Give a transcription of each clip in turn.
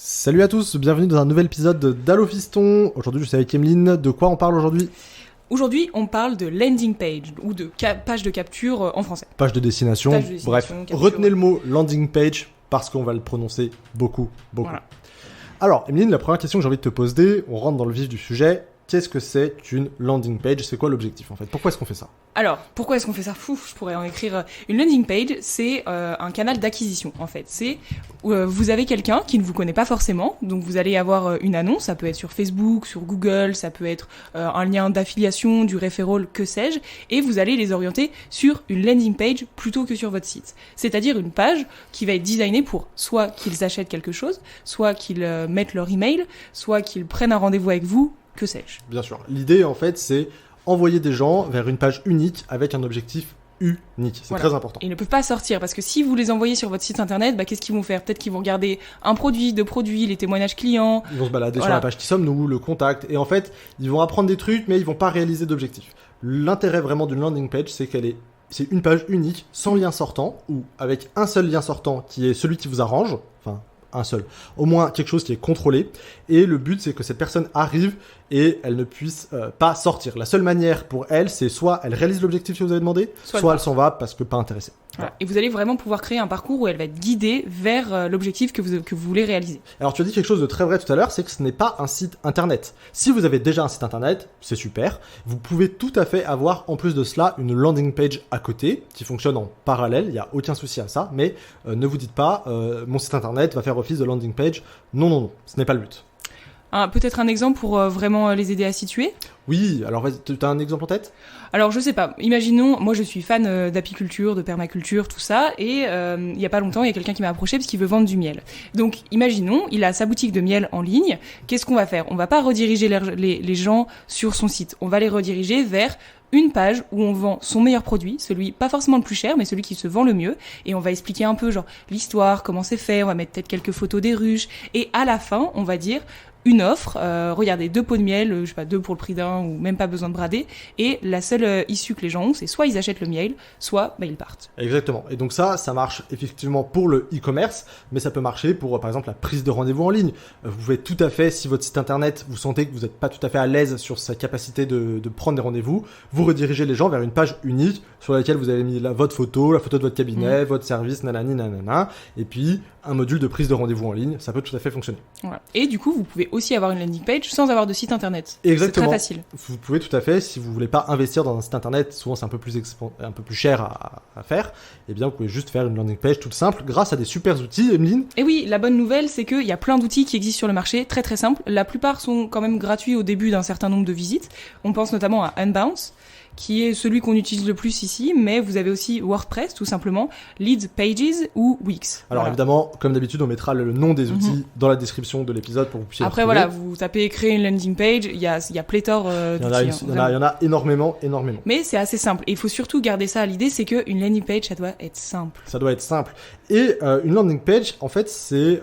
Salut à tous, bienvenue dans un nouvel épisode d'Allo Fiston. Aujourd'hui, je suis avec Emeline. De quoi on parle aujourd'hui ? Aujourd'hui, on parle de landing page ou de page de capture en français. Page de destination. Bref, capture. retenez le mot landing page parce qu'on va le prononcer beaucoup. Voilà. Alors, Emeline, la première question que j'ai envie de te poser, on rentre dans le vif du sujet. Qu'est-ce que c'est une landing page ? C'est quoi l'objectif en fait ? Pourquoi est-ce qu'on fait ça ? Alors, pourquoi est-ce qu'on fait ça ? Je pourrais en écrire. Une landing page, c'est un canal d'acquisition en fait. C'est vous avez quelqu'un qui ne vous connaît pas forcément, donc vous allez avoir une annonce, ça peut être sur Facebook, sur Google, ça peut être un lien d'affiliation, du referral, que sais-je, et vous allez les orienter sur une landing page plutôt que sur votre site. C'est-à-dire une page qui va être designée pour soit qu'ils achètent quelque chose, soit qu'ils mettent leur email, soit qu'ils prennent un rendez-vous avec vous, que sais-je. Bien sûr. L'idée, en fait, c'est envoyer des gens vers une page unique avec un objectif unique. C'est très important. Ils ne peuvent pas sortir parce que si vous les envoyez sur votre site internet, qu'est-ce qu'ils vont faire ? Peut-être qu'ils vont regarder un produit, deux produits, les témoignages clients. Ils vont se balader sur la page qui sommes-nous, le contact. Et en fait, ils vont apprendre des trucs, mais ils vont pas réaliser d'objectifs. L'intérêt vraiment d'une landing page, c'est c'est une page unique, sans lien sortant, ou avec un seul lien sortant qui est celui qui vous arrange. Enfin, un seul. Au moins quelque chose qui est contrôlé. Et le but, c'est que cette personne arrive et elle ne puisse pas sortir. La seule manière pour elle, c'est soit elle réalise l'objectif que vous avez demandé, soit elle s'en va parce que pas intéressée. Voilà. Et vous allez vraiment pouvoir créer un parcours où elle va être guidée vers l'objectif que vous voulez réaliser. Alors tu as dit quelque chose de très vrai tout à l'heure, c'est que ce n'est pas un site internet. Si vous avez déjà un site internet, c'est super. Vous pouvez tout à fait avoir en plus de cela une landing page à côté qui fonctionne en parallèle, il n'y a aucun souci à ça. Mais ne vous dites pas, mon site internet va faire office de landing page. Non, ce n'est pas le but. Peut-être un exemple pour vraiment les aider à situer ? Oui, alors tu as un exemple en tête ? Alors je sais pas, imaginons, moi je suis fan d'apiculture, de permaculture, tout ça, et il y a pas longtemps, il y a quelqu'un qui m'a approché parce qu'il veut vendre du miel. Donc imaginons, il a sa boutique de miel en ligne, qu'est-ce qu'on va faire ? On va pas rediriger les gens sur son site, on va les rediriger vers une page où on vend son meilleur produit, celui pas forcément le plus cher, mais celui qui se vend le mieux, et on va expliquer un peu genre l'histoire, comment c'est fait, on va mettre peut-être quelques photos des ruches, et à la fin, on va dire une offre, regardez, 2 pots de miel, je sais pas, 2 pour le prix d'un, ou même pas besoin de brader, et la seule issue que les gens ont, c'est soit ils achètent le miel, soit ils partent. Exactement, et donc ça marche effectivement pour le e-commerce, mais ça peut marcher pour par exemple la prise de rendez-vous en ligne. Vous pouvez tout à fait, si votre site internet, vous sentez que vous n'êtes pas tout à fait à l'aise sur sa capacité de prendre des rendez-vous, vous redirigez les gens vers une page unique sur laquelle vous avez mis votre photo, la photo de votre cabinet, votre service, nanani, nanana, et puis un module de prise de rendez-vous en ligne, ça peut tout à fait fonctionner. Voilà. Et du coup, vous pouvez aussi avoir une landing page sans avoir de site internet. Exactement. C'est très facile. Vous pouvez tout à fait, si vous voulez pas investir dans un site internet, souvent c'est un peu plus cher à faire, eh bien vous pouvez juste faire une landing page toute simple grâce à des super outils, Emeline. Et oui, la bonne nouvelle, c'est qu'il y a plein d'outils qui existent sur le marché, très très simples. La plupart sont quand même gratuits au début d'un certain nombre de visites. On pense notamment à Unbounce, qui est celui qu'on utilise le plus ici, mais vous avez aussi WordPress, tout simplement, Lead Pages ou Wix. Alors évidemment, comme d'habitude, on mettra le nom des outils dans la description de l'épisode pour que vous puissiez Après retrouver. vous tapez créer une landing page, il y a pléthore d'outils. Il y en a énormément. Mais c'est assez simple. Et il faut surtout garder ça à l'idée, c'est qu'une landing page, ça doit être simple. Ça doit être simple. Et une landing page, en fait, c'est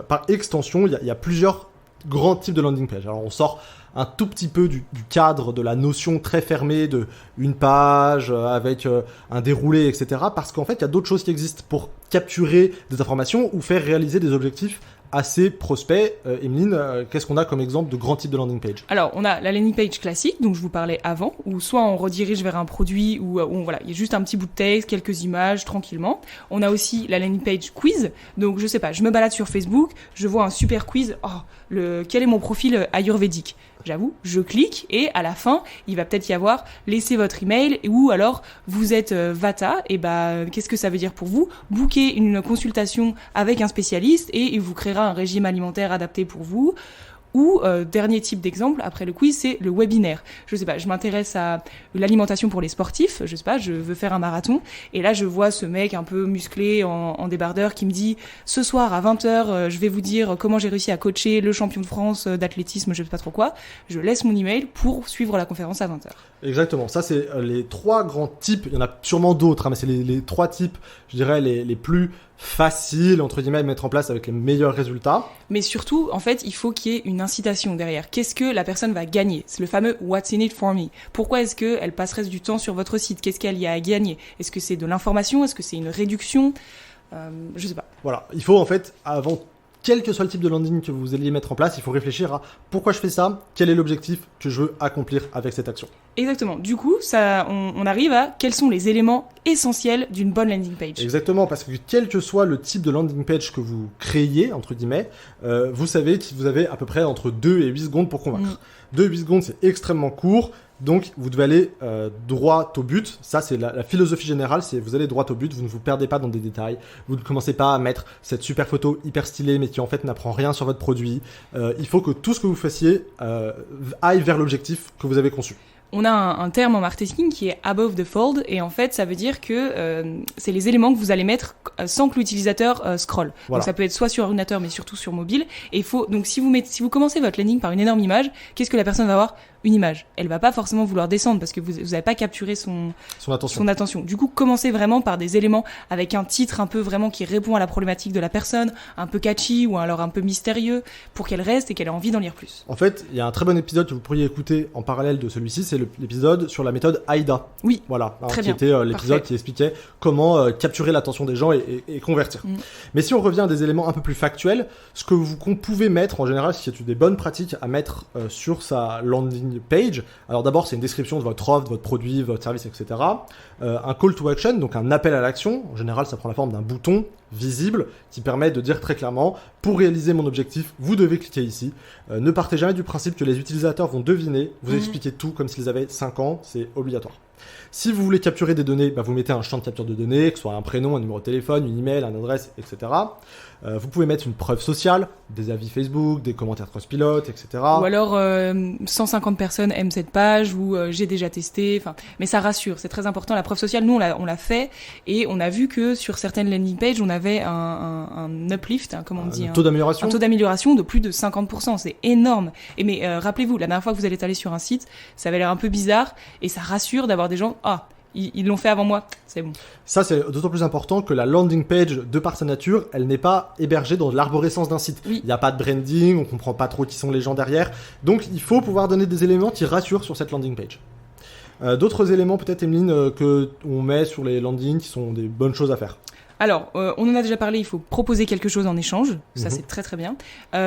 par extension, il y a plusieurs grands types de landing page. Alors on sort un tout petit peu du cadre de la notion très fermée de une page avec un déroulé, etc. Parce qu'en fait, il y a d'autres choses qui existent pour capturer des informations ou faire réaliser des objectifs assez prospects. Emeline, qu'est-ce qu'on a comme exemple de grands types de landing page ? Alors, on a la landing page classique, dont je vous parlais avant, où soit on redirige vers un produit, ou voilà, il y a juste un petit bout de texte, quelques images, tranquillement. On a aussi la landing page quiz, donc je sais pas, je me balade sur Facebook, je vois un super quiz, quel est mon profil ayurvédique ? J'avoue, je clique et à la fin, il va peut-être y avoir laissez votre email ou alors vous êtes Vata et qu'est-ce que ça veut dire pour vous ? Booker une consultation avec un spécialiste et il vous créera un régime alimentaire adapté pour vous. Ou dernier type d'exemple après le quiz, c'est le webinaire. Je sais pas, je m'intéresse à l'alimentation pour les sportifs, je sais pas, je veux faire un marathon et là je vois ce mec un peu musclé en débardeur qui me dit ce soir à 20h, je vais vous dire comment j'ai réussi à coacher le champion de France d'athlétisme, je sais pas trop quoi. Je laisse mon email pour suivre la conférence à 20h. Exactement, ça c'est les 3 grands types, il y en a sûrement d'autres, mais c'est les 3 types, je dirais, les plus faciles, entre guillemets, à mettre en place avec les meilleurs résultats. Mais surtout, en fait, il faut qu'il y ait une incitation derrière. Qu'est-ce que la personne va gagner ? C'est le fameux « What's in it for me ?» Pourquoi est-ce qu'elle passerait du temps sur votre site ? Qu'est-ce qu'elle y a à gagner ? Est-ce que c'est de l'information ? Est-ce que c'est une réduction ? Je sais pas. Voilà, il faut en fait, avant quel que soit le type de landing que vous alliez mettre en place, il faut réfléchir à pourquoi je fais ça, quel est l'objectif que je veux accomplir avec cette action. Exactement. Du coup, on arrive à quels sont les éléments essentiels d'une bonne landing page. Exactement, parce que quel que soit le type de landing page que vous créez, entre guillemets, vous savez que vous avez à peu près entre 2 et 8 secondes pour convaincre. 2 et 8 secondes, c'est extrêmement court. Donc, vous devez aller droit au but. Ça, c'est la philosophie générale, c'est vous allez droit au but, vous ne vous perdez pas dans des détails. Vous ne commencez pas à mettre cette super photo hyper stylée, mais qui en fait n'apprend rien sur votre produit. Il faut que tout ce que vous fassiez aille vers l'objectif que vous avez conçu. On a un terme en marketing qui est above the fold, et en fait, ça veut dire que c'est les éléments que vous allez mettre sans que l'utilisateur scrolle. Voilà. Donc ça peut être soit sur ordinateur, mais surtout sur mobile. Et donc si vous commencez votre landing par une énorme image, qu'est-ce que la personne va voir? Une image. Elle va pas forcément vouloir descendre parce que vous n'avez pas capturé son attention. Du coup, commencez vraiment par des éléments avec un titre un peu vraiment qui répond à la problématique de la personne, un peu catchy ou alors un peu mystérieux, pour qu'elle reste et qu'elle ait envie d'en lire plus. En fait, il y a un très bon épisode que vous pourriez écouter en parallèle de celui-ci, c'est l'épisode sur la méthode AIDA. Oui. Voilà, très qui bien. était l'épisode Parfait. qui expliquait comment capturer l'attention des gens et convertir. Mais si on revient à des éléments un peu plus factuels, ce que qu'on pouvait mettre en général, ce qui est des bonnes pratiques à mettre sur sa landing page. Alors d'abord, c'est une description de votre offre, de votre produit, votre service, etc. Un call to action, donc un appel à l'action. En général, ça prend la forme d'un bouton visible qui permet de dire très clairement, pour réaliser mon objectif, vous devez cliquer ici. Ne partez jamais du principe que les utilisateurs vont deviner. Vous expliquez tout comme s'ils avaient 5 ans, c'est obligatoire. Si vous voulez capturer des données, vous mettez un champ de capture de données, que ce soit un prénom, un numéro de téléphone, une email, une adresse, etc. Vous pouvez mettre une preuve sociale, des avis Facebook, des commentaires Trustpilot, etc. Ou alors 150 personnes aiment cette page, ou j'ai déjà testé. Mais ça rassure, c'est très important. La preuve sociale, nous on l'a fait, et on a vu que sur certaines landing pages, on avait un uplift, comment on dit, un taux d'amélioration. Un taux d'amélioration de plus de 50%, c'est énorme. Mais rappelez-vous, la dernière fois que vous allez aller sur un site, ça avait l'air un peu bizarre, et ça rassure d'avoir des gens, ils l'ont fait avant moi, c'est bon. Ça, c'est d'autant plus important que la landing page, de par sa nature, elle n'est pas hébergée dans l'arborescence d'un site. Oui. Il n'y a pas de branding, on comprend pas trop qui sont les gens derrière. Donc, il faut pouvoir donner des éléments qui rassurent sur cette landing page. D'autres éléments, peut-être, Emeline, que on met sur les landings qui sont des bonnes choses à faire. Alors, on en a déjà parlé, il faut proposer quelque chose en échange, ça c'est très très bien.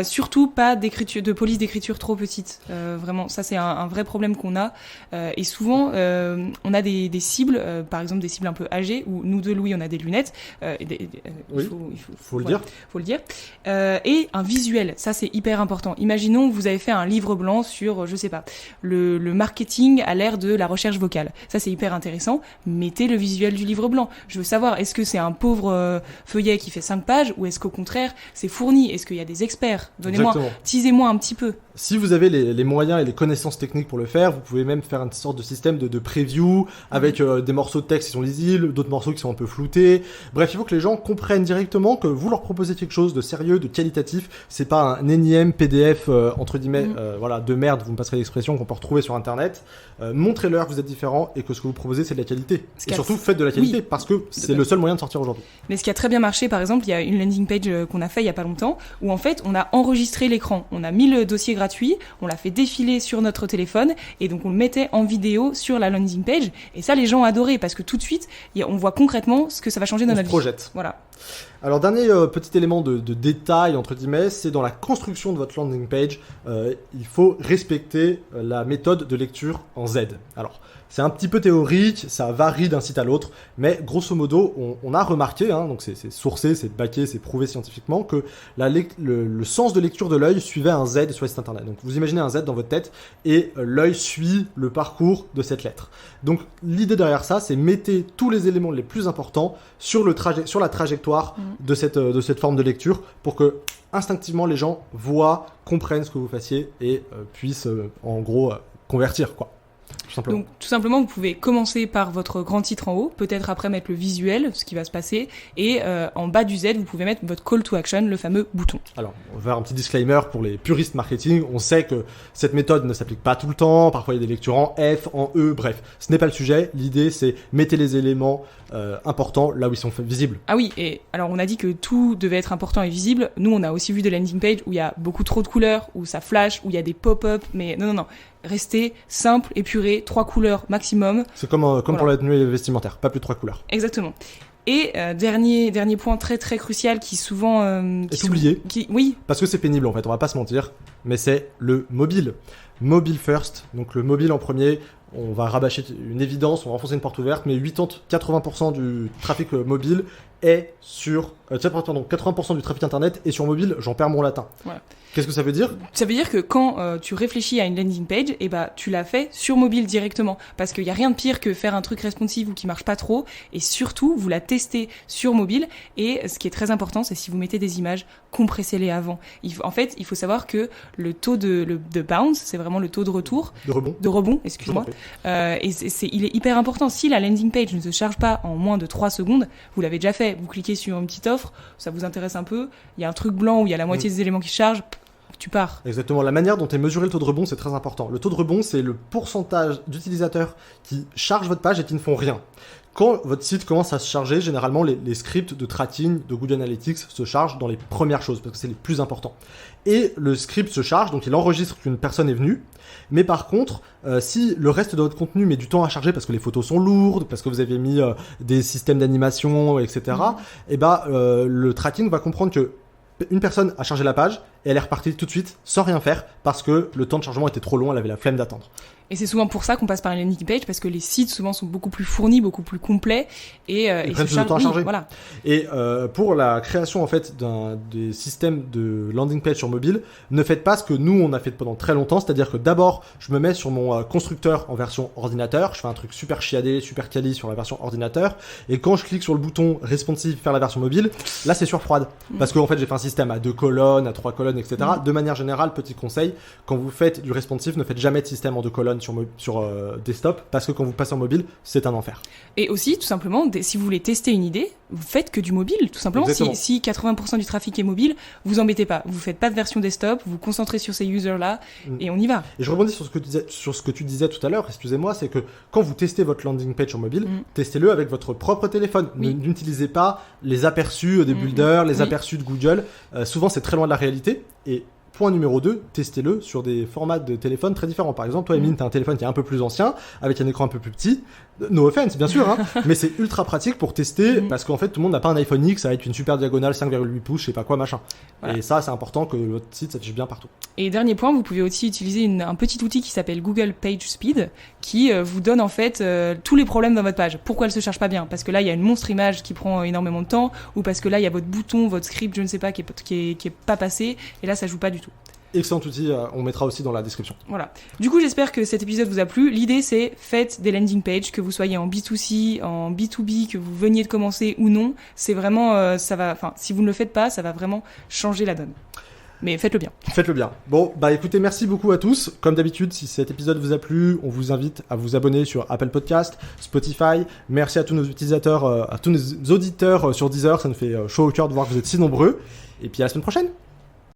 Surtout pas de police d'écriture trop petite, vraiment, ça c'est un vrai problème qu'on a. Et souvent, on a des cibles, par exemple des cibles un peu âgées, où nous deux, Louis, on a des lunettes, oui, faut le dire. Faut le dire. Et un visuel, ça c'est hyper important. Imaginons que vous avez fait un livre blanc sur, je sais pas, le marketing à l'ère de la recherche vocale. Ça c'est hyper intéressant, mettez le visuel du livre blanc. Je veux savoir, est-ce que c'est un pauvre feuillet qui fait 5 pages, ou est-ce qu'au contraire c'est fourni? Est-ce qu'il y a des experts? Teasez-moi un petit peu. Si vous avez les moyens et les connaissances techniques pour le faire, vous pouvez même faire une sorte de système de preview avec des morceaux de texte qui sont lisibles, d'autres morceaux qui sont un peu floutés. Bref, il faut que les gens comprennent directement que vous leur proposez quelque chose de sérieux, de qualitatif. C'est pas un énième PDF entre guillemets de merde, vous me passerez l'expression, qu'on peut retrouver sur internet. Montrez-leur que vous êtes différent et que ce que vous proposez c'est de la qualité. Et surtout faites de la qualité parce que c'est le seul moyen de sortir aujourd'hui. Mais ce qui a très bien marché, par exemple, il y a une landing page qu'on a fait il y a pas longtemps, où en fait on a enregistré l'écran, on a mis le dossier gratuit, on l'a fait défiler sur notre téléphone, et donc on le mettait en vidéo sur la landing page, et ça les gens ont adoré, parce que tout de suite on voit concrètement ce que ça va changer dans notre vie. On se projette. Voilà. Alors dernier petit élément de détail entre guillemets, c'est dans la construction de votre landing page, il faut respecter la méthode de lecture en Z. Alors c'est un petit peu théorique, ça varie d'un site à l'autre, mais grosso modo on a remarqué, donc c'est sourcé, c'est backé, c'est prouvé scientifiquement que le sens de lecture de l'œil suivait un Z sur le site internet. Donc vous imaginez un Z dans votre tête et l'œil suit le parcours de cette lettre. Donc l'idée derrière ça, c'est mettez tous les éléments les plus importants sur la trajectoire de cette forme de lecture pour que instinctivement les gens voient, comprennent ce que vous fassiez et puissent en gros convertir quoi. Donc tout simplement, vous pouvez commencer par votre grand titre en haut, peut-être après mettre le visuel, ce qui va se passer, et en bas du Z, vous pouvez mettre votre call to action, le fameux bouton. Alors, on va faire un petit disclaimer pour les puristes marketing. On sait que cette méthode ne s'applique pas tout le temps, parfois il y a des lectures en F, en E, bref, ce n'est pas le sujet. L'idée, c'est mettez les éléments importants là où ils sont visibles. Ah oui, et alors on a dit que tout devait être important et visible. Nous, on a aussi vu des landing pages où il y a beaucoup trop de couleurs, où ça flash, où il y a des pop-up, mais non. Restez simple, épuré, 3 couleurs maximum. C'est comme pour la tenue vestimentaire, pas plus de 3 couleurs. Exactement. Et dernier point très très crucial qui souvent est oublié. Oui. Parce que c'est pénible en fait, on va pas se mentir, mais c'est le mobile. Mobile first, donc le mobile en premier. On va rabâcher une évidence, on va enfoncer une porte ouverte, mais 80% du trafic mobile est sur... 80% du trafic internet est sur mobile, j'en perds mon latin. Voilà. Qu'est-ce que ça veut dire ? Ça veut dire que quand tu réfléchis à une landing page, tu l'as fait sur mobile directement. Parce qu'il n'y a rien de pire que faire un truc responsive ou qui marche pas trop. Et surtout, vous la testez sur mobile. Et ce qui est très important, c'est si vous mettez des images, compressez-les avant. Il faut savoir que le taux de bounce, c'est vraiment le taux de retour. De rebond, excuse-moi. Il est hyper important. Si la landing page ne se charge pas en moins de 3 secondes, vous l'avez déjà fait. Vous cliquez sur une petite offre, ça vous intéresse un peu. Il y a un truc blanc où il y a la moitié des éléments qui chargent. Tu pars. Exactement. La manière dont est mesuré le taux de rebond, c'est très important. Le taux de rebond, c'est le pourcentage d'utilisateurs qui chargent votre page et qui ne font rien. Quand votre site commence à se charger, généralement, les scripts de tracking de Google Analytics se chargent dans les premières choses, parce que c'est les plus importants. Et le script se charge, donc il enregistre qu'une personne est venue. Mais par contre, si le reste de votre contenu met du temps à charger, parce que les photos sont lourdes, parce que vous avez mis des systèmes d'animation, etc., le tracking va comprendre que une personne a chargé la page et elle est repartie tout de suite sans rien faire parce que le temps de chargement était trop long, elle avait la flemme d'attendre. Et c'est souvent pour ça qu'on passe par une landing page, parce que les sites souvent sont beaucoup plus fournis, beaucoup plus complets et prennent plus de temps à charger. Voilà. Et pour la création en fait des systèmes de landing page sur mobile, ne faites pas ce que nous on a fait pendant très longtemps, c'est-à-dire que d'abord je me mets sur mon constructeur en version ordinateur, je fais un truc super chiadé, super quali sur la version ordinateur, et quand je clique sur le bouton responsive faire la version mobile, là c'est sur froide, parce qu'en fait j'ai fait un système à 2 colonnes, à 3 colonnes, etc. De manière générale, petit conseil, quand vous faites du responsive, ne faites jamais de système en 2 colonnes sur desktop, parce que quand vous passez en mobile, c'est un enfer. Et aussi, tout simplement, si vous voulez tester une idée, vous faites que du mobile, tout simplement. Si 80% du trafic est mobile, vous embêtez pas. Vous faites pas de version desktop, vous vous concentrez sur ces users-là, et on y va. Et je rebondis sur ce que tu disais tout à l'heure, excusez-moi, c'est que quand vous testez votre landing page sur mobile, testez-le avec votre propre téléphone. Oui. N'utilisez pas les aperçus des builders, les aperçus de Google. Souvent, c'est très loin de la réalité. Et point numéro 2, testez-le sur des formats de téléphone très différents. Par exemple, toi, Emeline, tu as un téléphone qui est un peu plus ancien, avec un écran un peu plus petit. No offense, bien sûr, hein, mais c'est ultra pratique pour tester, parce qu'en fait, tout le monde n'a pas un iPhone X avec une super diagonale 5,8 pouces, je sais pas quoi, machin. Voilà. Et ça, c'est important que votre site s'affiche bien partout. Et dernier point, vous pouvez aussi utiliser un petit outil qui s'appelle Google Page Speed, qui vous donne en fait tous les problèmes dans votre page. Pourquoi elle se charge pas bien ? Parce que là, il y a une monstre image qui prend énormément de temps, ou parce que là, il y a votre bouton, votre script, je ne sais pas, qui est pas passé, et là, ça joue pas du tout. Excellent outil, on mettra aussi dans la description. Voilà. Du coup, j'espère que cet épisode vous a plu. L'idée, c'est faites des landing pages, que vous soyez en B2C, en B2B, que vous veniez de commencer ou non. C'est vraiment, si vous ne le faites pas, ça va vraiment changer la donne. Mais faites-le bien. Faites-le bien. Bon, écoutez, merci beaucoup à tous. Comme d'habitude, si cet épisode vous a plu, on vous invite à vous abonner sur Apple Podcast, Spotify. Merci à tous nos utilisateurs, à tous nos auditeurs sur Deezer. Ça nous fait chaud au cœur de voir que vous êtes si nombreux. Et puis à la semaine prochaine.